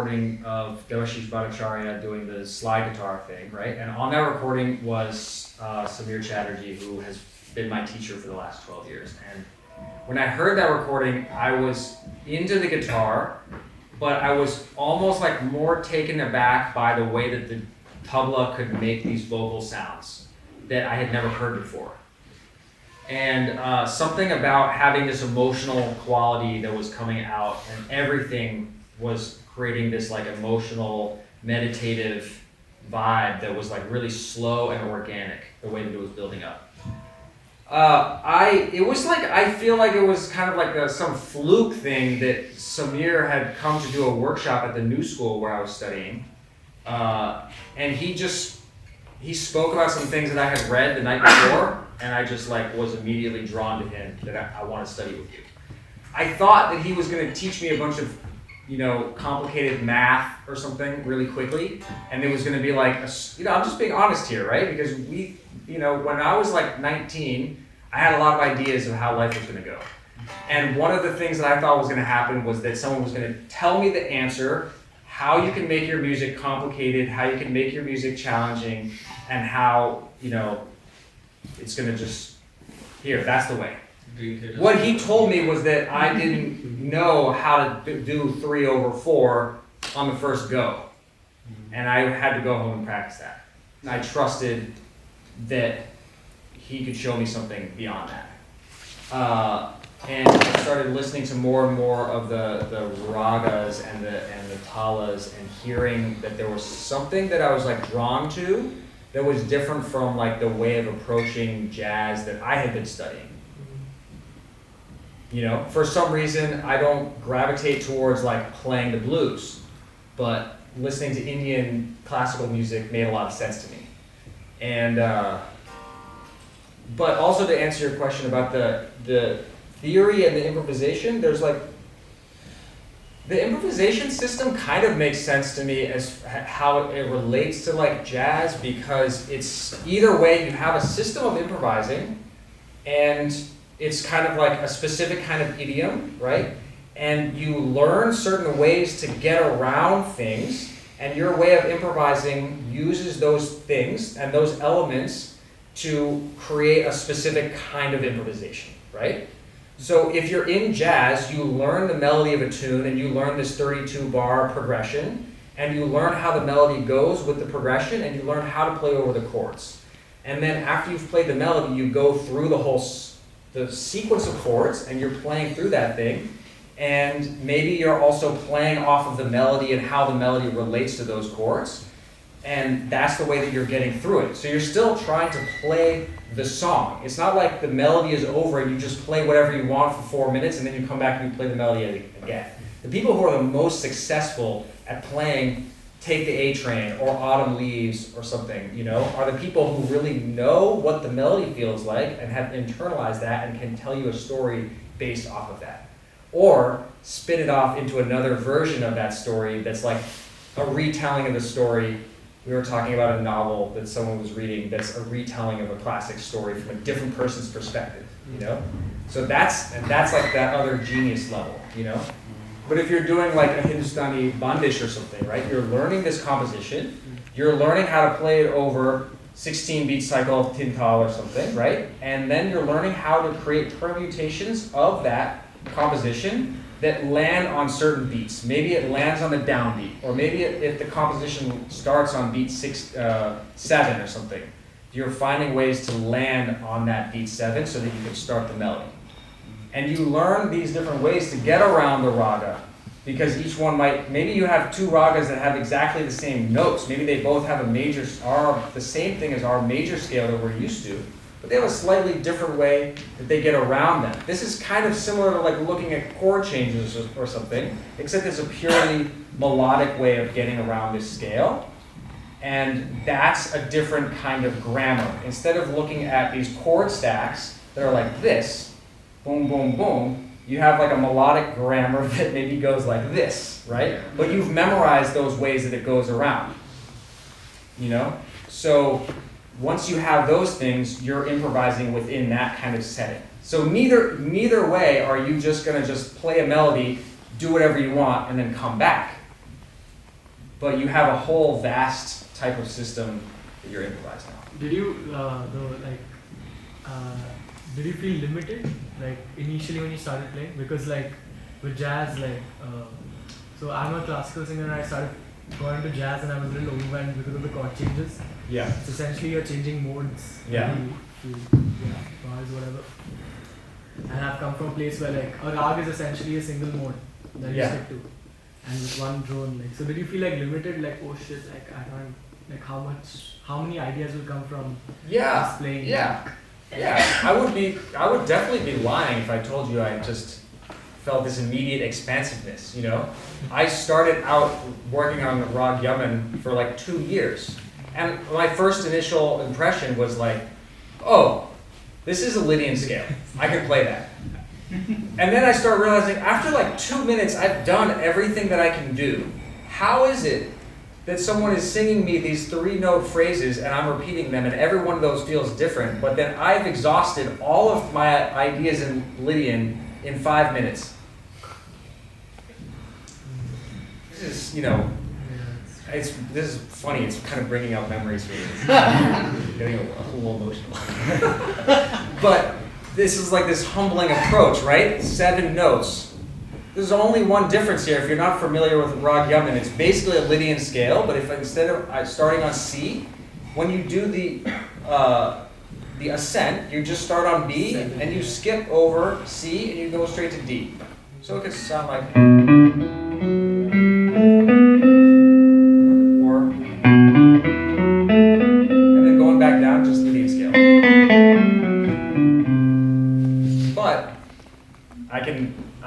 recording of Devashish Bhattacharya doing the slide guitar thing, right? And on that recording was Samir Chatterjee, who has been my teacher for the last 12 years. And when I heard that recording, I was into the guitar, but I was almost like more taken aback by the way that the tabla could make these vocal sounds that I had never heard before. And something about having this emotional quality that was coming out, and everything was creating this like emotional, meditative vibe that was like really slow and organic, the way that it was building up. I feel like it was kind of like some fluke thing that Samir had come to do a workshop at the new school where I was studying. And he spoke about some things that I had read the night before, and I just like was immediately drawn to him that I want to study with you. I thought that he was going to teach me a bunch of, complicated math or something really quickly, and it was going to be like, I'm just being honest here, right? Because when I was like 19, I had a lot of ideas of how life was going to go. And one of the things that I thought was going to happen was that someone was going to tell me the answer, how you can make your music complicated, how you can make your music challenging, and how, it's going to just, that's the way. What he told me was that I didn't know how to do 3/4 on the first go. And I had to go home and practice that. And I trusted that he could show me something beyond that. And I started listening to more and more of the ragas and the talas, and hearing that there was something that I was like drawn to that was different from like the way of approaching jazz that I had been studying. For some reason I don't gravitate towards like playing the blues, but listening to Indian classical music made a lot of sense to me. And but also to answer your question about the theory and the improvisation, there's like, the improvisation system kind of makes sense to me as how it relates to like jazz, because it's either way you have a system of improvising, and it's kind of like a specific kind of idiom, right? And you learn certain ways to get around things, and your way of improvising uses those things and those elements to create a specific kind of improvisation, right? So if you're in jazz, you learn the melody of a tune, and you learn this 32-bar progression, and you learn how the melody goes with the progression, and you learn how to play over the chords. And then after you've played the melody, you go through the sequence of chords, and you're playing through that thing, and maybe you're also playing off of the melody and how the melody relates to those chords, and that's the way that you're getting through it. So you're still trying to play the song. It's not like the melody is over and you just play whatever you want for 4 minutes and then you come back and you play the melody again. The people who are the most successful at playing Take the A Train or Autumn Leaves or something, are the people who really know what the melody feels like and have internalized that and can tell you a story based off of that. Or spin it off into another version of that story that's like a retelling of the story. We were talking about a novel that someone was reading that's a retelling of a classic story from a different person's perspective, So that's like that other genius level, But if you're doing like a Hindustani bandish or something, right? You're learning this composition, you're learning how to play it over 16-beat cycle of Tintal or something, right? And then you're learning how to create permutations of that composition that land on certain beats. Maybe it lands on the downbeat, or maybe if the composition starts on beat 7 or something, you're finding ways to land on that beat 7 so that you can start the melody. And you learn these different ways to get around the raga, because each one maybe you have 2 ragas that have exactly the same notes. Maybe they both have the same thing as our major scale that we're used to, but they have a slightly different way that they get around them. This is kind of similar to like looking at chord changes or something, except it's a purely melodic way of getting around this scale. And that's a different kind of grammar. Instead of looking at these chord stacks that are like this, boom, boom, boom, you have like a melodic grammar that maybe goes like this, right? But you've memorized those ways that it goes around, So once you have those things, you're improvising within that kind of setting. So neither way are you just going to just play a melody, do whatever you want, and then come back. but you have a whole vast type of system that you're improvising on. Did you did you feel limited like initially when you started playing? Because like with jazz, so I'm a classical singer and I started going into jazz and I was a little overwhelmed because of the chord changes. Yeah. So essentially you're changing modes. Yeah. Bars, whatever. And I've come from a place where like a rag is essentially a single mode that you stick to, and with one drone. Like, so did you feel like limited? Like, oh shit, like I can't. Like how many ideas will come from just playing? Yeah. I would definitely be lying if I told you I just felt this immediate expansiveness, you know? I started out working on Rag Yaman for like 2 years. And my first initial impression was like, oh, this is a Lydian scale. I can play that. And then I started realizing after like 2 minutes, I've done everything that I can do. How is it that someone is singing me these 3-note phrases and I'm repeating them and every one of those feels different, but then I've exhausted all of my ideas in Lydian in 5 minutes? This is, this is funny. It's kind of bringing out memories for me. Getting a little emotional. But this is like this humbling approach, right? 7 notes. There's only one difference here. If you're not familiar with Rag Yaman, it's basically a Lydian scale, but if instead of starting on C, when you do the ascent, you just start on B and you skip over C and you go straight to D. So it could sound like, or, and then going back down, just Lydian scale. But I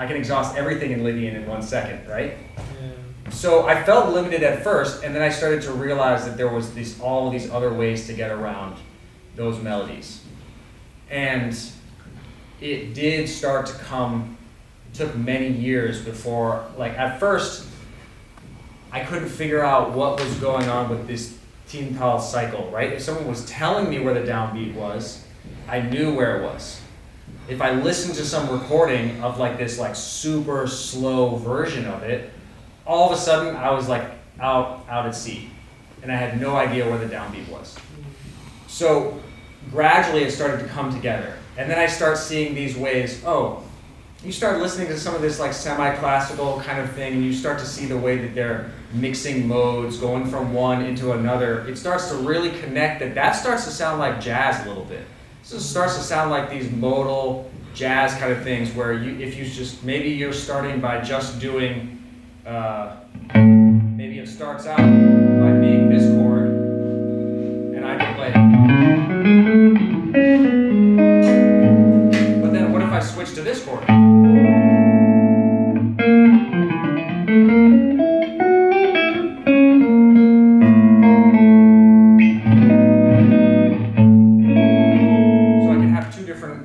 can exhaust everything in Lydian in 1 second, right? Yeah. So I felt limited at first, and then I started to realize that there was all these other ways to get around those melodies. And it did start to come, took many years before, like at first, I couldn't figure out what was going on with this Tintal cycle, right? If someone was telling me where the downbeat was, I knew where it was. If I listened to some recording of like this like super slow version of it, all of a sudden I was like out at sea, and I had no idea where the downbeat was. So gradually it started to come together, and then I start seeing these ways. Oh, you start listening to some of this like semi-classical kind of thing, and you start to see the way that they're mixing modes, going from one into another. It starts to really connect. That starts to sound like jazz a little bit. So it starts to sound like these modal jazz kind of things where maybe you're starting by just doing, maybe it starts out by being this chord, and I can play. But then what if I switch to this chord?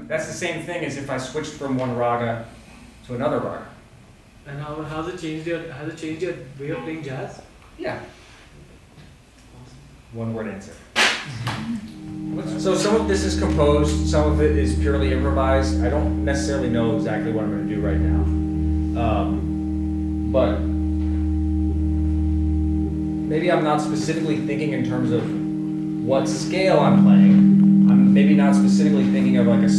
That's the same thing as if I switched from one raga to another raga. And has it changed your way of playing jazz? Yeah. One word answer. So some of this is composed, some of it is purely improvised. I don't necessarily know exactly what I'm going to do right now. But maybe I'm not specifically thinking in terms of what scale I'm playing. I'm maybe not specifically thinking of like a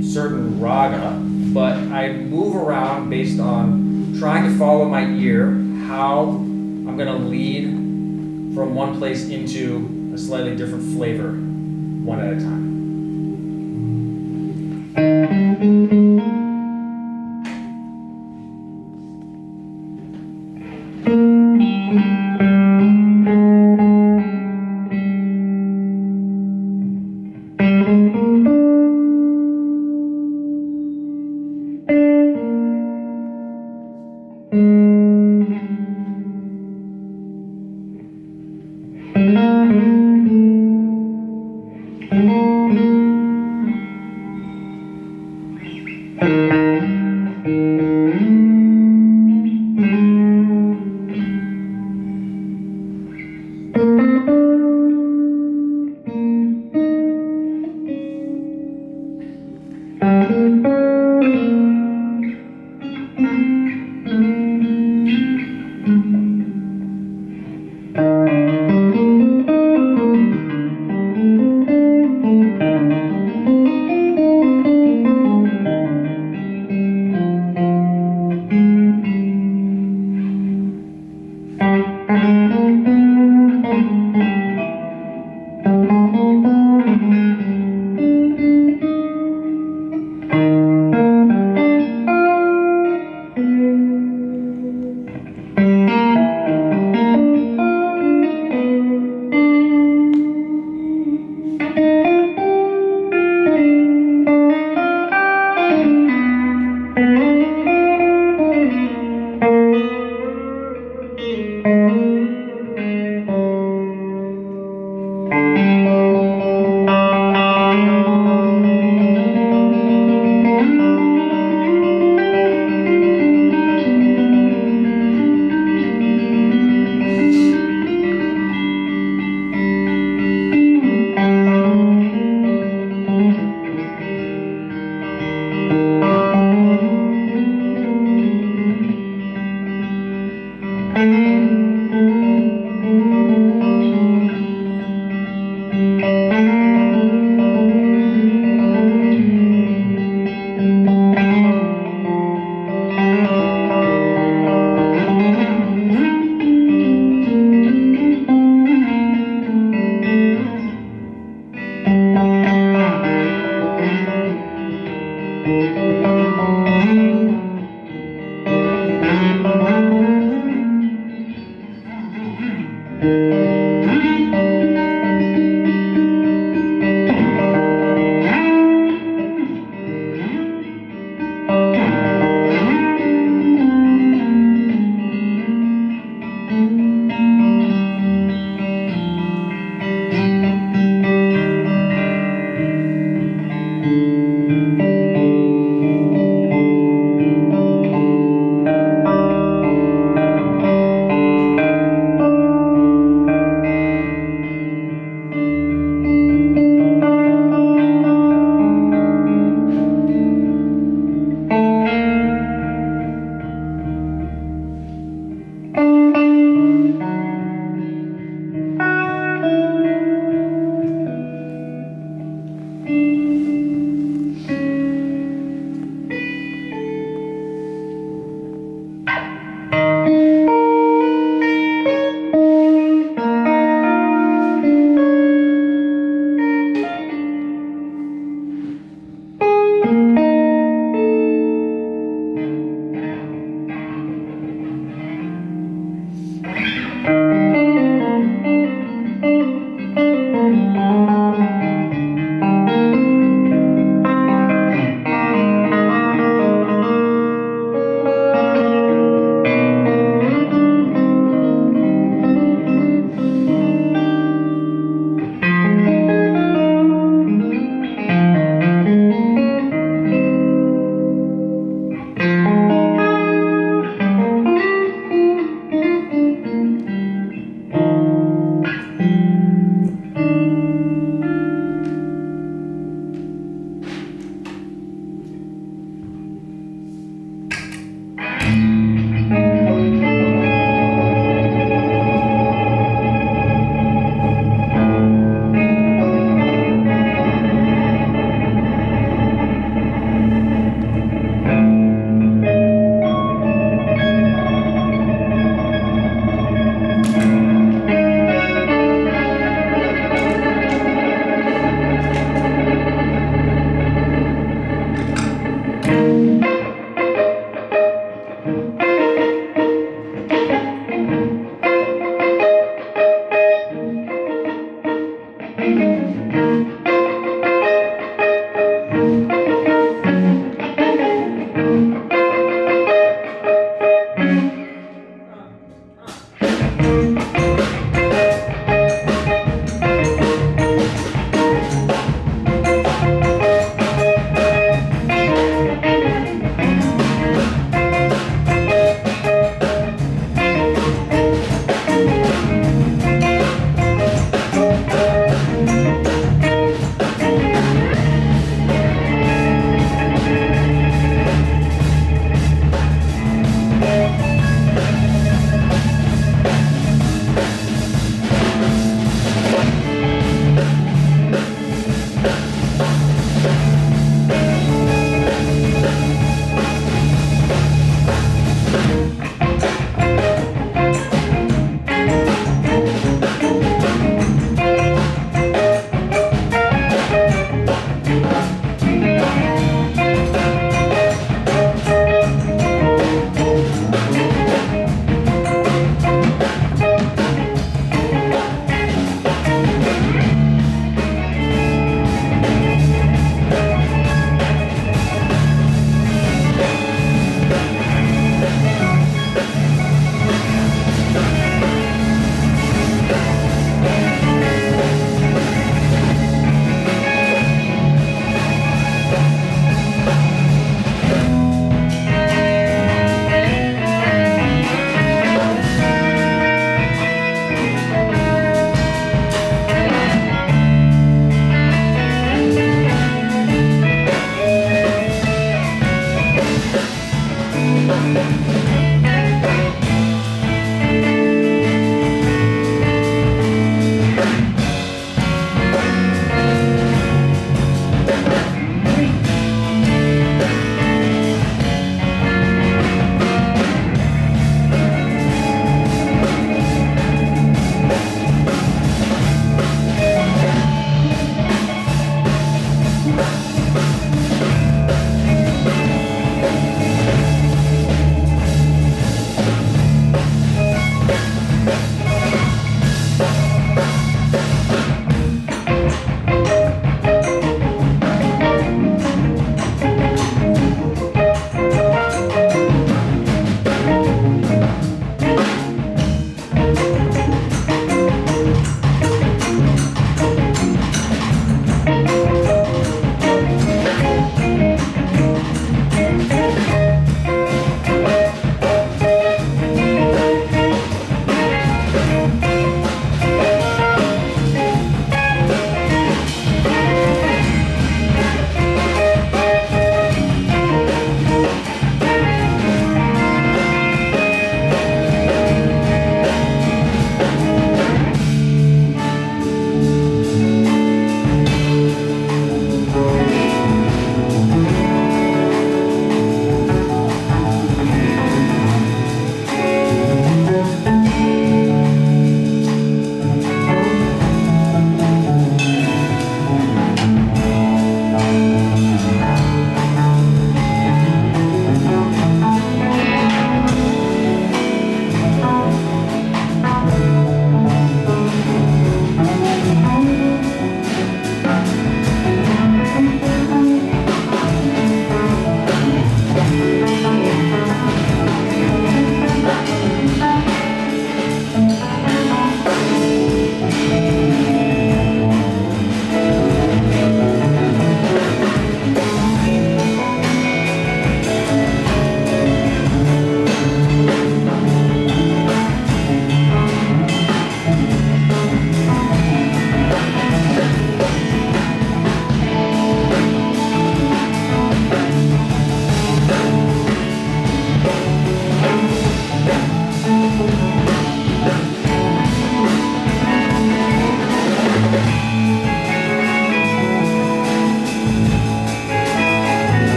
certain raga, but I move around based on trying to follow my ear, how I'm going to lead from one place into a slightly different flavor, one at a time.